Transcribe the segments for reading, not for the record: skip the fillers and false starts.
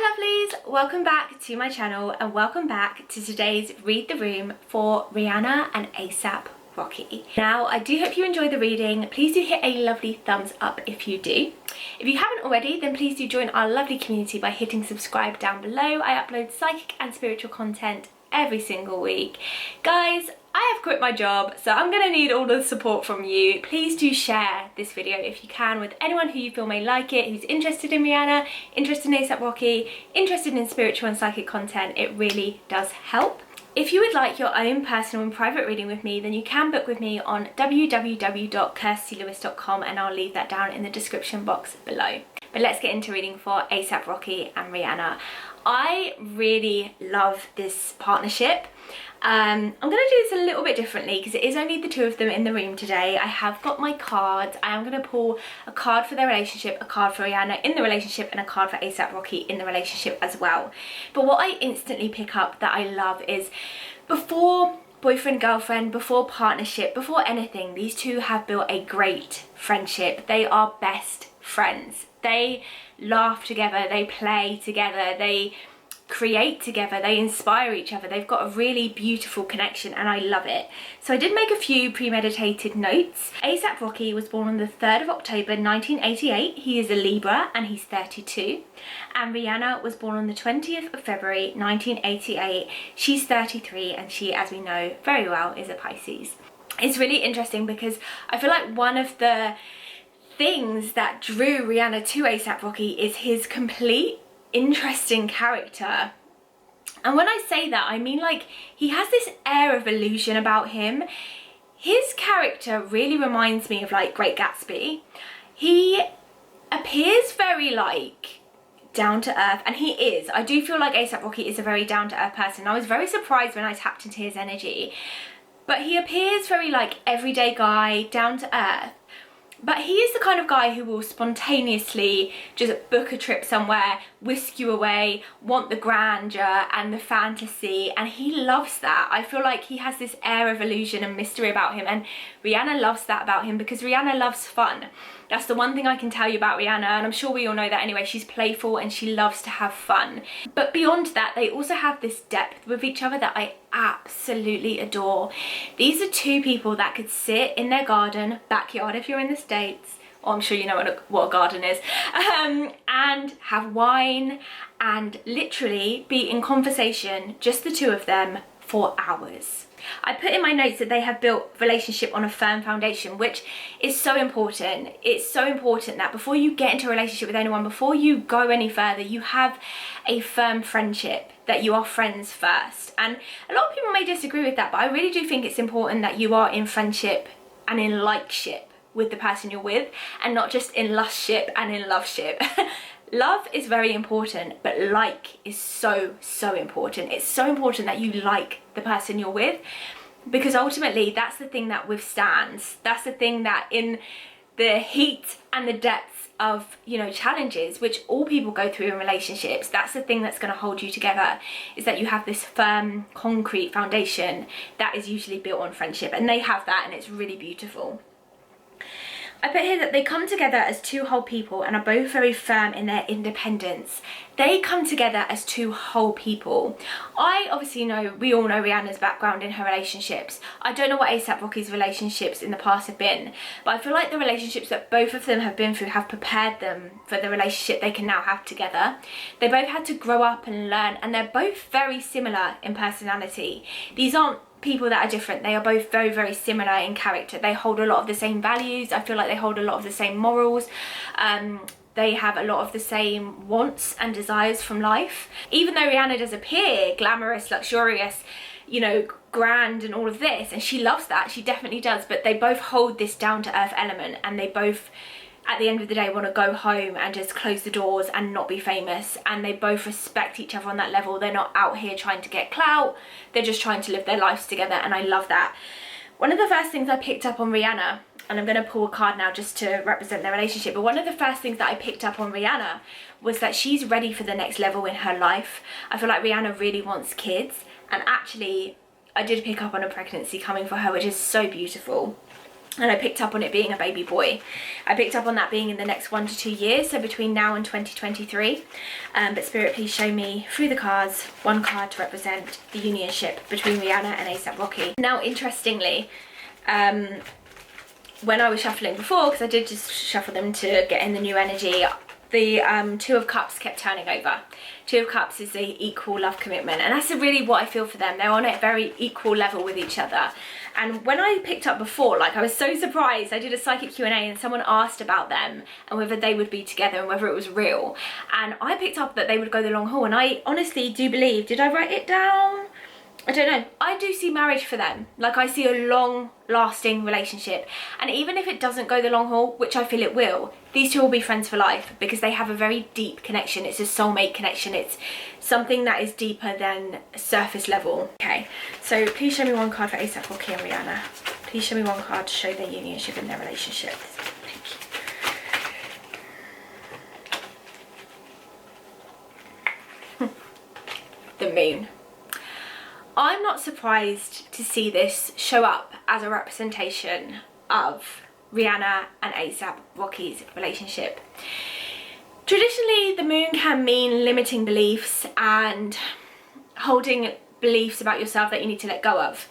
Hi lovelies, welcome back to my channel and welcome back to today's Read the Room for Rihanna and A$AP Rocky. Now I do hope you enjoy the reading. Please do hit a lovely thumbs up if you do. If you haven't already, then please do join our lovely community by hitting subscribe down below. I upload psychic and spiritual content every single week. Guys, I have quit my job, so I'm gonna need all the support from you. Please do share this video if you can with anyone who you feel may like it, who's interested in Rihanna, interested in A$AP Rocky, interested in spiritual and psychic content. It really does help. If you would like your own personal and private reading with me, then you can book with me on www.kirstilewis.com and I'll leave that down in the description box below. But let's get into reading for A$AP Rocky and Rihanna. I really love this partnership. I'm going to do this a little bit differently because it is only the two of them in the room today. I have got my cards. I am going to pull a card for their relationship, a card for Rihanna in the relationship, and a card for A$AP Rocky in the relationship as well. But what I instantly pick up that I love is before boyfriend, girlfriend, before partnership, before anything, these two have built a great friendship. They are best friends. They laugh together, they play together, they create together, they inspire each other. They've got a really beautiful connection and I love it. So I did make a few premeditated notes. A$AP Rocky was born on the 3rd of October 1988. He is a Libra and he's 32. And Rihanna was born on the 20th of February 1988. She's 33 and she, as we know very well, is a Pisces. It's really interesting because I feel like one of the things that drew Rihanna to A$AP Rocky is his complete interesting character. And when I say that, I mean like he has this air of illusion about him. His character really reminds me of like Great Gatsby. He appears very like down to earth, and he is. I do feel like A$AP Rocky is a very down to earth person. I was very surprised when I tapped into his energy, but he appears very like everyday guy, down to earth. But he is the kind of guy who will spontaneously just book a trip somewhere, whisk you away, want the grandeur and the fantasy, and he loves that. I feel like he has this air of illusion and mystery about him, and Rihanna loves that about him because Rihanna loves fun. That's the one thing I can tell you about Rihanna, and I'm sure we all know that anyway. She's playful and she loves to have fun. But beyond that, they also have this depth with each other that I absolutely adore. These are two people that could sit in their garden, backyard if you're in the States, or I'm sure you know what a garden is, and have wine and literally be in conversation, just the two of them, for hours. I put in my notes that they have built relationship on a firm foundation, which is so important. It's so important that before you get into a relationship with anyone, before you go any further, you have a firm friendship, that you are friends first. And a lot of people may disagree with that, but I really do think it's important that you are in friendship and in likeship with the person you're with, and not just in lustship and in loveship. Love is very important, but like is so important. It's so important that you like the person you're with, because ultimately that's the thing that withstands. That's the thing that in the heat and the depths of, you know, challenges, which all people go through in relationships, that's the thing that's going to hold you together, is that you have this firm, concrete foundation that is usually built on friendship, and they have that, and it's really beautiful. I put here that they come together as two whole people and are both very firm in their independence. They come together as two whole people. I obviously know, we all know Rihanna's background in her relationships. I don't know what A$AP Rocky's relationships in the past have been, but I feel like the relationships that both of them have been through have prepared them for the relationship they can now have together. They both had to grow up and learn, and they're both very similar in personality. These aren't people that are different. They are both very similar in character. They hold a lot of the same values. I feel like they hold a lot of the same morals. They have a lot of the same wants and desires from life. Even though Rihanna does appear glamorous, luxurious, you know, grand and all of this, and she loves that, she definitely does, but they both hold this down-to-earth element, and they both at the end of the day want to go home and just close the doors and not be famous, and they both respect each other on that level. They're not out here trying to get clout, they're just trying to live their lives together, and I love that. One of the first things I picked up on Rihanna, and I'm going to pull a card now just to represent their relationship, but one of the first things that I picked up on Rihanna was that she's ready for the next level in her life. I feel like Rihanna really wants kids, and actually I did pick up on a pregnancy coming for her, which is so beautiful. And I picked up on it being a baby boy. I picked up on that being in the next 1 to 2 years, so between now and 2023. But Spirit, please show me through the cards one card to represent the unionship between Rihanna and A$AP Rocky. Now, interestingly, when I was shuffling before, because I did just shuffle them to get in the new energy, the Two of Cups kept turning over. Two of Cups is the equal love commitment, and that's really what I feel for them. They're on a very equal level with each other. And when I picked up before, like, I was so surprised. I did a psychic Q&A and someone asked about them and whether they would be together and whether it was real. And I picked up that they would go the long haul, and I honestly do believe, did I write it down? I don't know. I do see marriage for them. Like, I see a long-lasting relationship. And even if it doesn't go the long haul, which I feel it will, these two will be friends for life because they have a very deep connection. It's a soulmate connection. It's something that is deeper than surface level. Okay, so please show me one card for A$AP Rocky and Rihanna. Please show me one card to show their unionship in their relationship. Thank you. The moon. I'm not surprised to see this show up as a representation of Rihanna and A$AP Rocky's relationship. Traditionally, the moon can mean limiting beliefs and holding beliefs about yourself that you need to let go of.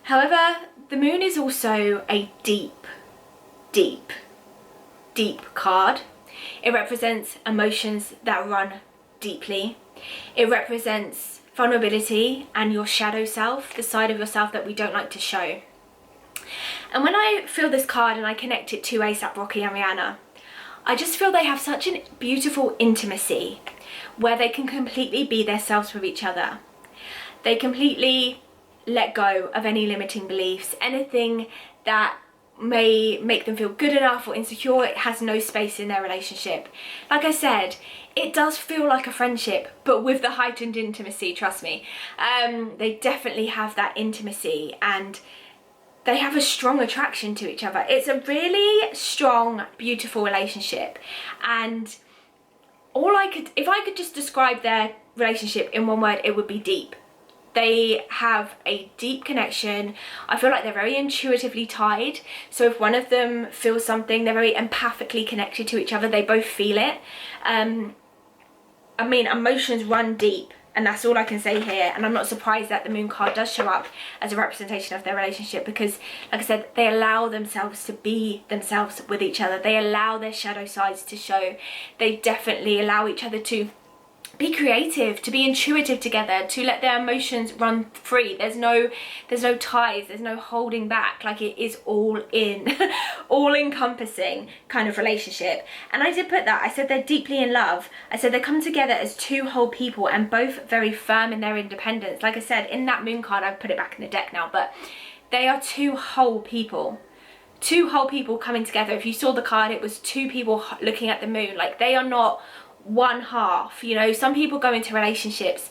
However, the moon is also a deep, deep, deep card. It represents emotions that run deeply. It represents vulnerability and your shadow self, the side of yourself that we don't like to show. And when I feel this card and I connect it to A$AP Rocky and Rihanna, I just feel they have such a beautiful intimacy where they can completely be themselves with each other. They completely let go of any limiting beliefs, anything that may make them feel good enough or insecure. It has no space in their relationship. Like I said, it does feel like a friendship, but with the heightened intimacy, trust me. They definitely have that intimacy and they have a strong attraction to each other. It's a really strong, beautiful relationship. And if I could just describe their relationship in one word, it would be deep. They have a deep connection. I feel like they're very intuitively tied. So if one of them feels something, they're very empathically connected to each other. They both feel it. I mean, emotions run deep, and that's all I can say here. And I'm not surprised that the moon card does show up as a representation of their relationship because, like I said, they allow themselves to be themselves with each other. They allow their shadow sides to show. They definitely allow each other to be creative, to be intuitive together, to let their emotions run free. There's no ties, there's no holding back. Like, it is all in, all encompassing kind of relationship. And I did put that, I said they're deeply in love. I said they come together as two whole people and both very firm in their independence. Like I said, in that moon card, I've put it back in the deck now, but they are two whole people. Two whole people coming together. If you saw the card, it was two people looking at the moon. Like, they are not one half. You know, some people go into relationships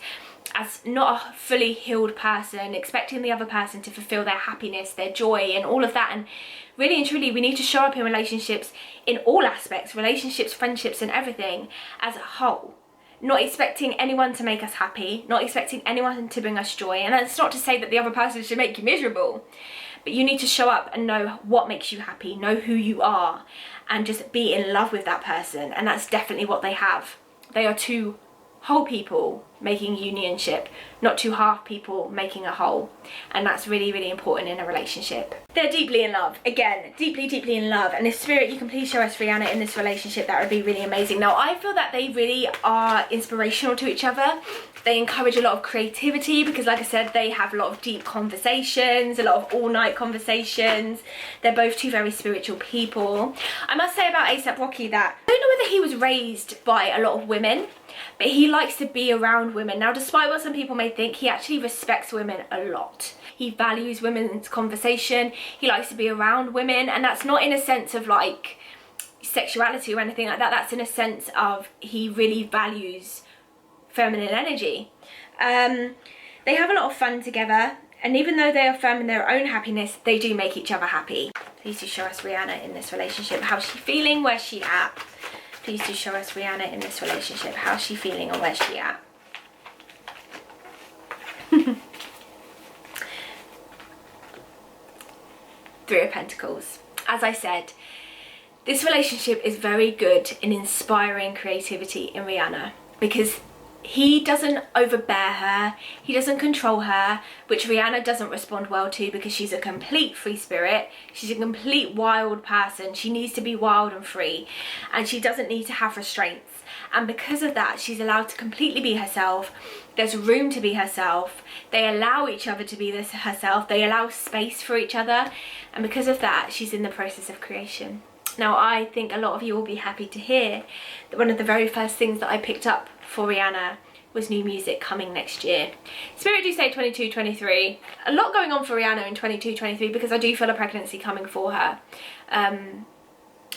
as not a fully healed person, expecting the other person to fulfill their happiness, their joy and all of that. And really and truly, we need to show up in relationships in all aspects, relationships, friendships and everything as a whole. Not expecting anyone to make us happy, not expecting anyone to bring us joy. And that's not to say that the other person should make you miserable, but you need to show up and know what makes you happy, know who you are, and just be in love with that person. And that's definitely what they have. They are two whole people making unionship, not two half people making a whole. And that's really, really important in a relationship. They're deeply in love. Again, deeply, deeply in love. And if Spirit, you can please show us Rihanna in this relationship, that would be really amazing. Now, I feel that they really are inspirational to each other. They encourage a lot of creativity because, like I said, they have a lot of deep conversations, a lot of all-night conversations. They're both two very spiritual people. I must say about A$AP Rocky that I don't know whether he was raised by a lot of women, but he likes to be around women. Now, despite what some people may think, he actually respects women a lot. He values women's conversation. He likes to be around women, and that's not in a sense of like sexuality or anything like that. That's in a sense of he really values feminine energy. They have a lot of fun together, and even though they are firm in their own happiness, they do make each other happy. Please do show us Rihanna in this relationship. How's she feeling? Where's she at? Please do show us Rihanna in this relationship. How's she feeling and where's she at? Three of Pentacles. As I said, this relationship is very good in inspiring creativity in Rihanna, because he doesn't overbear her, he doesn't control her, which Rihanna doesn't respond well to because she's a complete free spirit. She's a complete wild person. She needs to be wild and free, and she doesn't need to have restraints. And because of that, she's allowed to completely be herself. There's room to be herself. They allow each other to be herself. They allow space for each other. And because of that, she's in the process of creation. Now, I think a lot of you will be happy to hear that one of the very first things that I picked up for Rihanna was new music coming next year. Spirit do say 22-23. A lot going on for Rihanna in 22-23 because I do feel a pregnancy coming for her.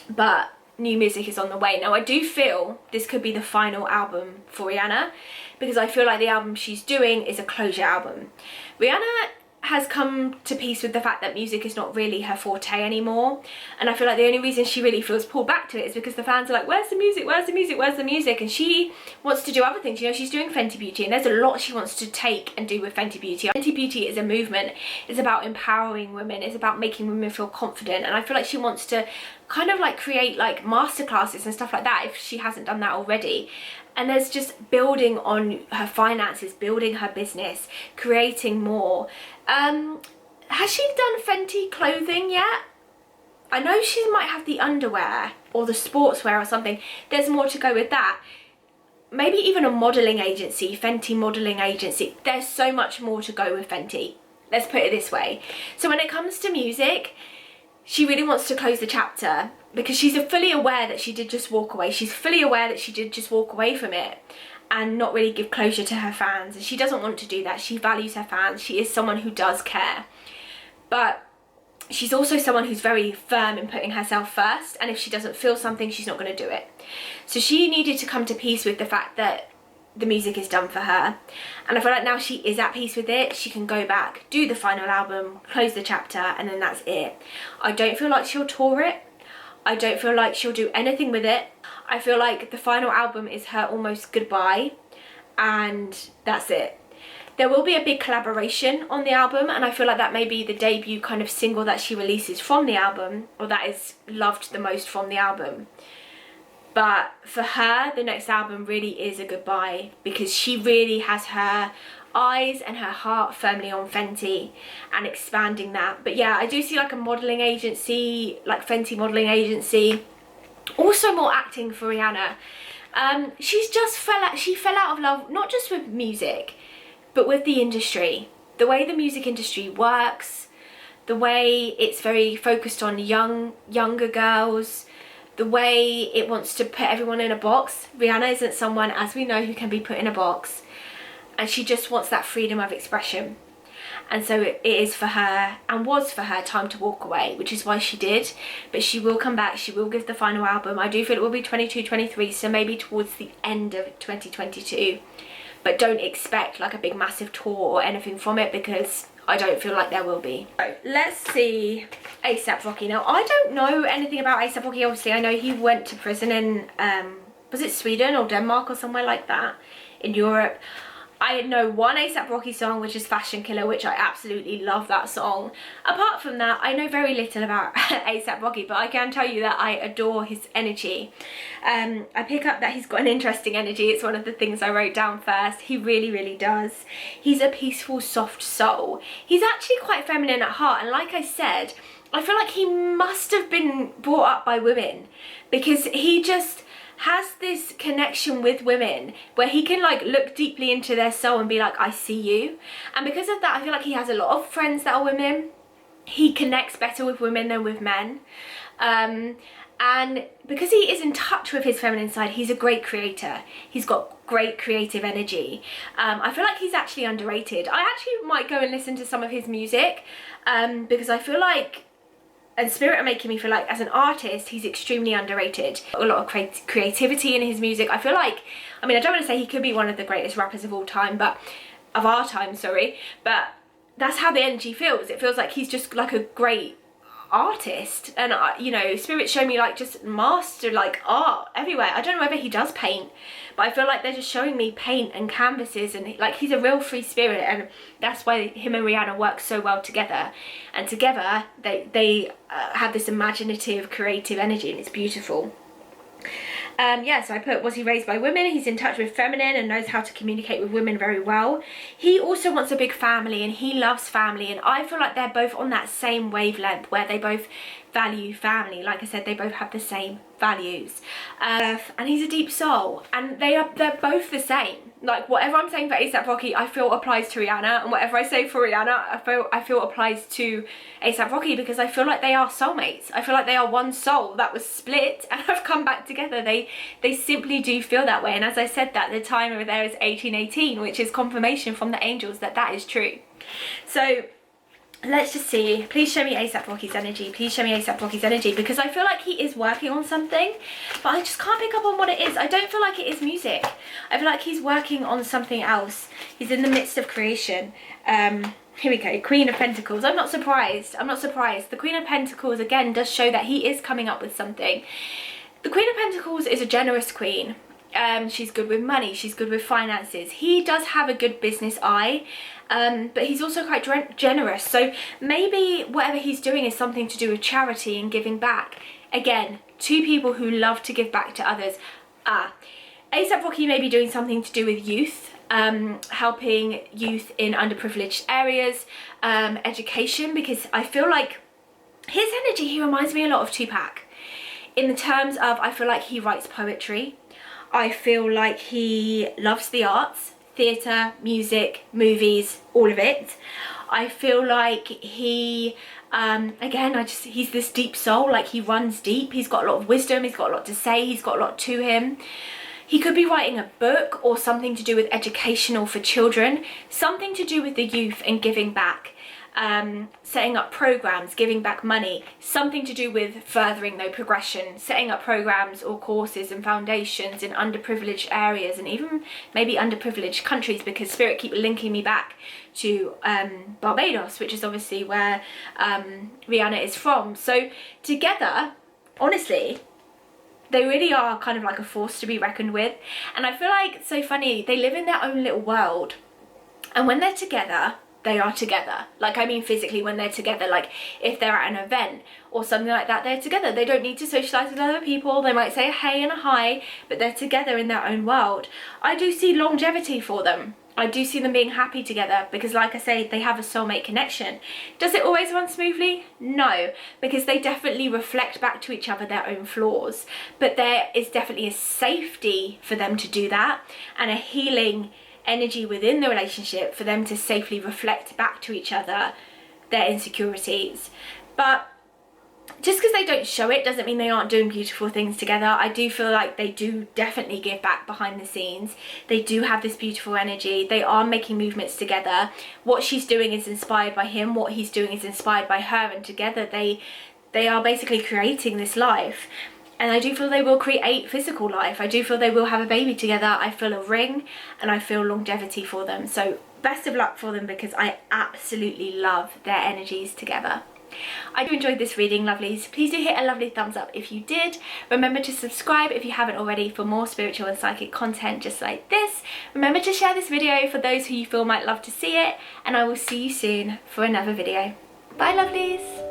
But new music is on the way. Now, I do feel this could be the final album for Rihanna, because I feel like the album she's doing is a closure album. Rihanna has come to peace with the fact that music is not really her forte anymore, and I feel like the only reason she really feels pulled back to it is because the fans are like, where's the music, where's the music, where's the music? And she wants to do other things. You know, she's doing Fenty Beauty, and there's a lot she wants to take and do with Fenty Beauty. Fenty Beauty is a movement. It's about empowering women. It's about making women feel confident, and I feel like she wants to kind of like create like masterclasses and stuff like that if she hasn't done that already. And there's just building on her finances, building her business, creating more. Has she done Fenty clothing yet? I know she might have the underwear or the sportswear or something. There's more to go with that. Maybe even a modelling agency, Fenty modelling agency. There's so much more to go with Fenty. Let's put it this way. So when it comes to music, she really wants to close the chapter, because she's fully aware that she did just walk away. She's fully aware that she did just walk away from it and not really give closure to her fans. And she doesn't want to do that. She values her fans. She is someone who does care. But she's also someone who's very firm in putting herself first. And if she doesn't feel something, she's not going to do it. So she needed to come to peace with the fact that the music is done for her. And I feel like now she is at peace with it. She can go back, do the final album, close the chapter, and then that's it. I don't feel like she'll tour it. I don't feel like she'll do anything with it. I feel like the final album is her almost goodbye, and that's it. There will be a big collaboration on the album, and I feel like that may be the debut kind of single that she releases from the album, or that is loved the most from the album. But for her, the next album really is a goodbye, because she really has her eyes and her heart firmly on Fenty and expanding that. But yeah, I do see like a modelling agency, like Fenty modelling agency. Also more acting for Rihanna. She fell out of love, not just with music, but with the industry. The way the music industry works, the way it's very focused on younger girls, the way it wants to put everyone in a box. Rihanna isn't someone, as we know, who can be put in a box. And she just wants that freedom of expression. And so it is for her, and was for her, time to walk away, which is why she did. But she will come back. She will give the final album. I do feel it will be 22-23, so maybe towards the end of 2022. But don't expect like a big massive tour or anything from it, because I don't feel like there will be. So let's see A$AP Rocky. Now, I don't know anything about A$AP Rocky. Obviously, I know he went to prison in, was it Sweden or Denmark or somewhere like that in Europe. I know one A$AP Rocky song, which is Fashion Killer, which I absolutely love that song. Apart from that, I know very little about A$AP Rocky, but I can tell you that I adore his energy. I pick up that he's got an interesting energy. It's one of the things I wrote down first. He really, really does. He's a peaceful, soft soul. He's actually quite feminine at heart, and like I said, I feel like he must have been brought up by women, because he just has this connection with women where he can like look deeply into their soul and be like, I see you. And because of that, I feel like he has a lot of friends that are women. He connects better with women than with men. And because he is in touch with his feminine side, he's a great creator. He's got great creative energy. I feel like he's actually underrated. I actually might go and listen to some of his music, because I feel like, and Spirit are making me feel like as an artist, he's extremely underrated. A lot of creativity in his music. I feel like, I mean, I don't want to say he could be one of the greatest rappers of all time, but but that's how the energy feels. It feels like he's just like a great artist, and you know, spirit show me like just master like art everywhere. I don't know whether he does paint, but I feel like they're just showing me paint and canvases, and like he's a real free spirit, and that's why him and Rihanna work so well together, and together they have this imaginative creative energy, and it's beautiful. Yeah, so I put, was he raised by women? He's in touch with feminine and knows how to communicate with women very well. He also wants a big family, and he loves family, and I feel like they're both on that same wavelength where they both value family. Like I said, they both have the same values, and he's a deep soul, and they're both the same. Like whatever I'm saying for A$AP Rocky, I feel applies to Rihanna, and whatever I say for Rihanna, I feel applies to A$AP Rocky, because I feel like they are soulmates. I feel like they are one soul that was split and have come back together. They simply do feel that way, and as I said, that the time over there is 1818, which is confirmation from the angels that that is true. So let's just see. Please show me A$AP Rocky's energy. Please show me A$AP Rocky's energy, because I feel like he is working on something, but I just can't pick up on what it is. I don't feel like it is music. I feel like he's working on something else. He's in the midst of creation. Here we go, Queen of Pentacles. I'm not surprised. I'm not surprised. The Queen of Pentacles, again, does show that he is coming up with something. The Queen of Pentacles is a generous queen. She's good with money. She's good with finances. He does have a good business eye, but he's also quite generous. So maybe whatever he's doing is something to do with charity and giving back. Again, two people who love to give back to others. A$AP Rocky may be doing something to do with youth, helping youth in underprivileged areas, education, because I feel like his energy, he reminds me a lot of Tupac. In the terms of, I feel like he writes poetry. I feel like he loves the arts, theatre, music, movies, all of it. I feel like he, again, he's this deep soul, like he runs deep. He's got a lot of wisdom, he's got a lot to say, he's got a lot to him. He could be writing a book or something to do with educational for children, something to do with the youth and giving back. Setting up programs, giving back money, something to do with furthering their progression, setting up programs or courses and foundations in underprivileged areas, and even maybe underprivileged countries, because Spirit keep linking me back to Barbados, which is obviously where Rihanna is from. So together, honestly, they really are kind of like a force to be reckoned with. And I feel like it's so funny, they live in their own little world, and when they're together, they are together. Like, I mean physically, when they're together, like if they're at an event or something like that, they're together. They don't need to socialize with other people. They might say a hey and a hi, but they're together in their own world. I do see longevity for them. I do see them being happy together, because like I say, they have a soulmate connection. Does it always run smoothly? No, because they definitely reflect back to each other their own flaws, but there is definitely a safety for them to do that, and a healing energy within the relationship for them to safely reflect back to each other their insecurities. But just because they don't show it doesn't mean they aren't doing beautiful things together. I do feel like they do definitely give back behind the scenes. They do have this beautiful energy. They are making movements together. What she's doing is inspired by him. What he's doing is inspired by her, and together they are basically creating this life. And I do feel they will create physical life. I do feel they will have a baby together. I feel a ring, and I feel longevity for them. So best of luck for them, because I absolutely love their energies together. I do enjoy this reading, lovelies. Please do hit a lovely thumbs up if you did. Remember to subscribe if you haven't already for more spiritual and psychic content just like this. Remember to share this video for those who you feel might love to see it, and I will see you soon for another video. Bye, lovelies.